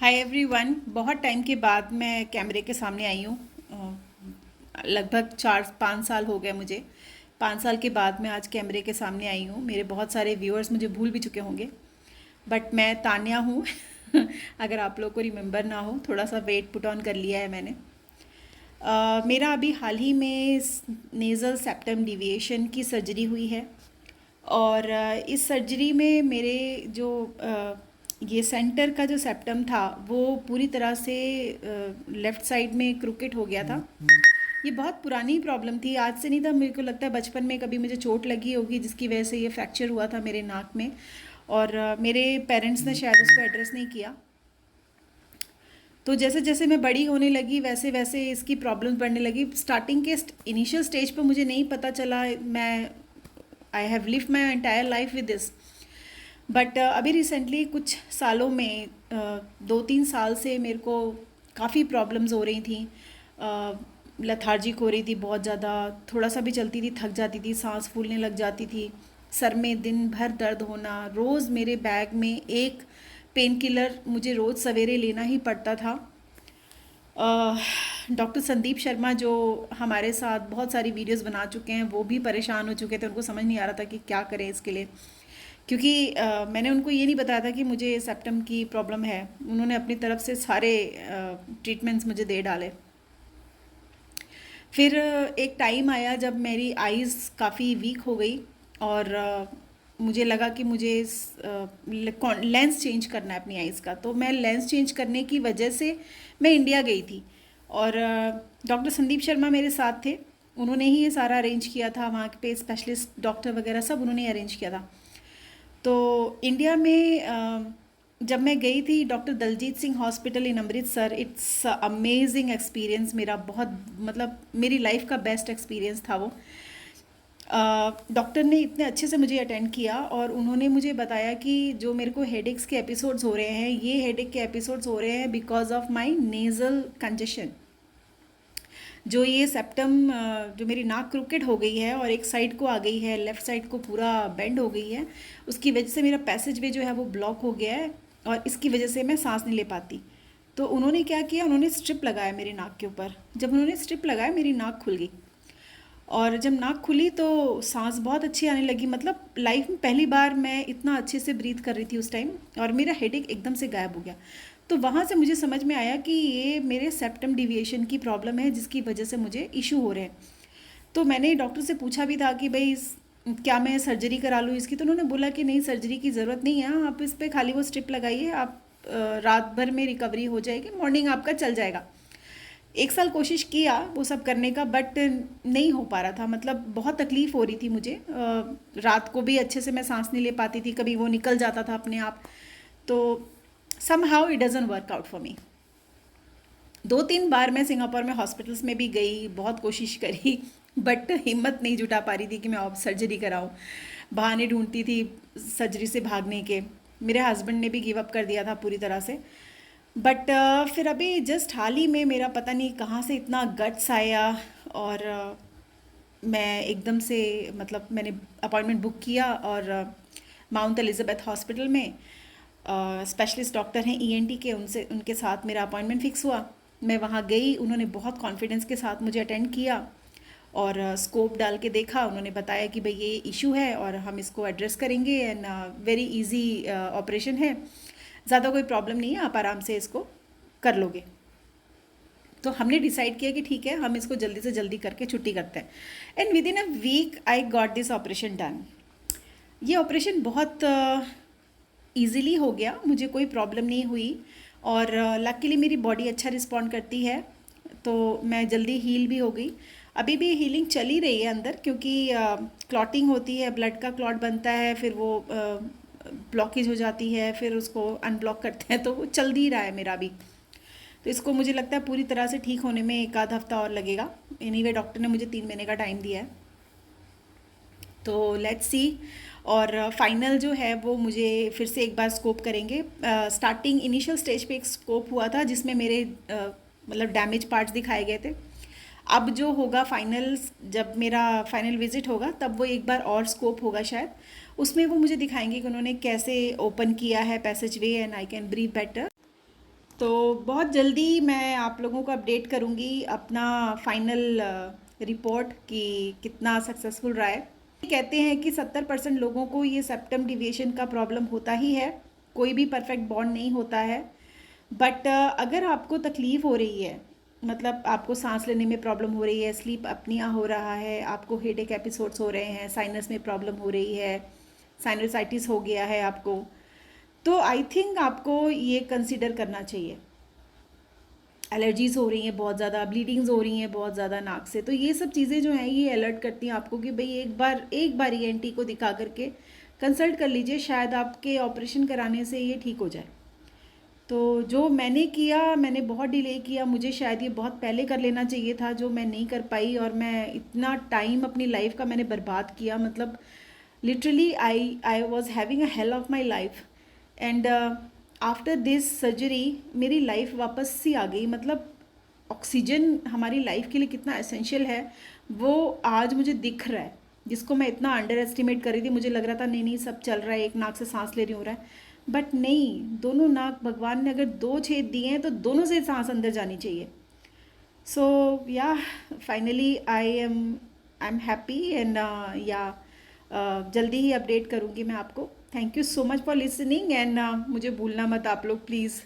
Hi everyone. बहुत time के बाद मैं कैमरे के सामने आई हूँ। लगभग 4-5 साल हो गए मुझे। 5 साल के बाद मैं आज कैमरे के सामने आई हूँ। मेरे बहुत सारे व्यूअर्स मुझे भूल भी चुके होंगे, बट मैं तान्या हूँ। अगर आप लोग को रिमेंबर ना हो, थोड़ा सा वेट पुट ऑन कर लिया है मैंने। मेरा अभी हाल ही में नेज़ल सेप्टम डिविएशन की सर्जरी हुई है। और इस सर्जरी में मेरे जो ये सेंटर का जो सेप्टम था वो पूरी तरह से लेफ़्ट साइड में क्रिकेट हो गया था। ये बहुत पुरानी प्रॉब्लम थी, आज से नहीं था। मेरे को लगता है बचपन में कभी मुझे चोट लगी होगी जिसकी वजह से ये फ्रैक्चर हुआ था मेरे नाक में। और मेरे पेरेंट्स ने शायद उसको एड्रेस नहीं किया। तो जैसे जैसे मैं बड़ी होने लगी वैसे वैसे इसकी प्रॉब्लम्स बढ़ने लगी। स्टार्टिंग के इनिशियल स्टेज पर मुझे नहीं पता चला। मैं I have live my entire life with this. But अभी रिसेंटली कुछ सालों में 2-3 साल से मेरे को काफ़ी प्रॉब्लम्स हो रही थी। लथार्जिक हो रही थी बहुत ज़्यादा। थोड़ा सा भी चलती थी थक जाती थी, सांस फूलने लग जाती थी। सर में दिन भर दर्द होना। रोज़ मेरे बैग में एक पेन किलर मुझे रोज़ सवेरे लेना ही पड़ता था। डॉक्टर संदीप शर्मा जो हमारे साथ बहुत सारी वीडियोस बना चुके हैं वो भी परेशान हो चुके थे। उनको समझ नहीं आ रहा था कि क्या करें इसके लिए, क्योंकि मैंने उनको ये नहीं बताया था कि मुझे सेप्टम की प्रॉब्लम है। उन्होंने अपनी तरफ से सारे ट्रीटमेंट्स मुझे दे डाले। फिर एक टाइम आया जब मेरी आइज़ काफ़ी वीक हो गई और मुझे लगा कि मुझे लेंस चेंज करना है अपनी आइज़ का। तो मैं लेंस चेंज करने की वजह से मैं इंडिया गई थी। और डॉक्टर संदीप शर्मा मेरे साथ थे। उन्होंने ही ये सारा अरेंज किया था। वहाँ पे स्पेशलिस्ट डॉक्टर वगैरह सब उन्होंने अरेंज किया था। तो इंडिया में जब मैं गई थी doctor Daljit Singh hospital in Amritsar, it's amazing experience. मेरा बहुत मतलब मेरी लाइफ का बेस्ट एक्सपीरियंस था वो। डॉक्टर ने इतने अच्छे से मुझे अटेंड किया और उन्होंने मुझे बताया कि जो मेरे को हेडेक्स के एपिसोड्स हो रहे हैं, ये हेडेक के एपिसोड्स हो रहे हैं because of my nasal congestion. जो ये सेप्टम जो मेरी नाक क्रुकेड हो गई है और एक साइड को आ गई है, लेफ़्ट साइड को पूरा बेंड हो गई है, उसकी वजह से मेरा पैसेज वे जो है वो ब्लॉक हो गया है और इसकी वजह से मैं सांस नहीं ले पाती। तो उन्होंने क्या किया, उन्होंने स्ट्रिप लगाया मेरी नाक के ऊपर। जब उन्होंने स्ट्रिप लगाया मेरी नाक खुल गई। और जब नाक खुली तो सांस बहुत अच्छी आने लगी। मतलब लाइफ में पहली बार मैं इतना अच्छे से ब्रीथ कर रही थी उस टाइम, और मेरा हेडेक एकदम से गायब हो गया। तो वहाँ से मुझे समझ में आया कि ये मेरे सेप्टम डिविएशन की प्रॉब्लम है जिसकी वजह से मुझे इशू हो रहे हैं। तो मैंने डॉक्टर से पूछा भी था कि भाई क्या मैं सर्जरी करा लूँ इसकी। तो उन्होंने बोला कि नहीं, सर्जरी की ज़रूरत नहीं है, आप इस पर खाली वो स्ट्रिप लगाइए, आप रात भर में रिकवरी हो जाएगी, मॉर्निंग आपका चल जाएगा। 1 साल कोशिश किया वो सब करने का, बट नहीं हो पा रहा था। मतलब बहुत तकलीफ़ हो रही थी मुझे। रात को भी अच्छे से मैं सांस नहीं ले पाती थी, कभी वो निकल जाता था अपने आप। तो somehow it doesn't work out for me। 2-3 बार मैं सिंगापुर में हॉस्पिटल्स में भी गई, बहुत कोशिश करी, बट हिम्मत नहीं जुटा पा रही थी कि मैं अब सर्जरी कराऊं। बहाने ढूंढती थी सर्जरी से भागने के। मेरे हस्बैंड ने भी गिव अप कर दिया था पूरी तरह से। बट फिर अभी जस्ट हाल ही में मेरा पता नहीं कहाँ से इतना गट्स आया और मैं एकदम से मतलब मैंने अपॉइंटमेंट बुक किया और माउंट एलिजाबेथ हॉस्पिटल में स्पेशलिस्ट डॉक्टर हैं ईएनटी के, उनसे उनके साथ मेरा अपॉइंटमेंट फिक्स हुआ। मैं वहाँ गई, उन्होंने बहुत कॉन्फिडेंस के साथ मुझे अटेंड किया और स्कोप डाल के देखा। उन्होंने बताया कि भाई ये इशू है और हम इसको एड्रेस करेंगे एंड वेरी इजी ऑपरेशन है, ज़्यादा कोई प्रॉब्लम नहीं है, आप आराम से इसको कर लोगे। तो हमने डिसाइड किया कि ठीक है, हम इसको जल्दी से जल्दी करके छुट्टी करते हैं। And with in a week I got this operation done. ये ऑपरेशन बहुत ईज़िली हो गया, मुझे कोई प्रॉब्लम नहीं हुई और लकीली मेरी बॉडी अच्छा रिस्पॉन्ड करती है, तो मैं जल्दी हील भी हो गई। अभी भी हीलिंग चल ही रही है अंदर, क्योंकि क्लॉटिंग होती है, ब्लड का क्लॉट बनता है, फिर वो ब्लॉकेज हो जाती है, फिर उसको अनब्लॉक करते हैं, तो वो चल ही रहा है मेरा भी। तो इसको मुझे लगता है पूरी तरह से ठीक होने में 1 आध हफ्ता और लगेगा। एनीवे डॉक्टर ने मुझे 3 महीने का टाइम दिया है, तो लेट्स सी। और फाइनल जो है वो मुझे फिर से एक बार स्कोप करेंगे। स्टार्टिंग इनिशियल स्टेज पे एक स्कोप हुआ था जिसमें मेरे मतलब डैमेज पार्ट्स दिखाए गए थे। अब जो होगा फाइनल, जब मेरा फाइनल विजिट होगा तब वो एक बार और स्कोप होगा शायद, उसमें वो मुझे दिखाएंगे कि उन्होंने कैसे ओपन किया है passageway and I can breathe better. तो बहुत जल्दी मैं आप लोगों को अपडेट करूँगी अपना फाइनल रिपोर्ट कि कितना सक्सेसफुल रहा है। कहते हैं कि 70% लोगों को ये सेप्टम डिविएशन का प्रॉब्लम होता ही है, कोई भी परफेक्ट बॉन्ड नहीं होता है। बट अगर आपको तकलीफ़ हो रही है, मतलब आपको सांस लेने में प्रॉब्लम हो रही है, स्लीप अपनिया हो रहा है, आपको हेडेक एपिसोड्स हो रहे हैं, साइनस में प्रॉब्लम हो रही है, साइनोसाइटिस हो गया है आपको, तो आई थिंक आपको ये कंसिडर करना चाहिए। एलर्जीज़ हो रही हैं बहुत ज़्यादा, ब्लीडिंग्स हो रही हैं बहुत ज़्यादा नाक से, तो ये सब चीज़ें जो हैं ये अलर्ट करती हैं आपको कि भाई एक बार ईएनटी को दिखा करके कंसल्ट कर लीजिए, शायद आपके ऑपरेशन कराने से ये ठीक हो जाए। तो जो मैंने किया, मैंने बहुत डिले किया, मुझे शायद ये बहुत पहले कर लेना चाहिए था, जो मैं नहीं कर पाई, और मैं इतना टाइम अपनी लाइफ का मैंने बर्बाद किया। मतलब literally I was having a hell of my life, and after this surgery मेरी लाइफ वापस सी आ गई। मतलब ऑक्सीजन हमारी लाइफ के लिए कितना एसेंशियल है वो आज मुझे दिख रहा है, जिसको मैं इतना अंडर एस्टिमेट कर रही थी। मुझे लग रहा था नहीं नहीं सब चल रहा है, एक नाक से सांस ले रही हो रहा है, बट नहीं, दोनों नाक भगवान ने अगर दो छेद दिए हैं तो दोनों से सांस अंदर जानी चाहिए। सो या finally I am happy, and या जल्दी ही अपडेट करूँगी मैं आपको। Thank you so much for listening, and मुझे भूलना मत आप लोग प्लीज़।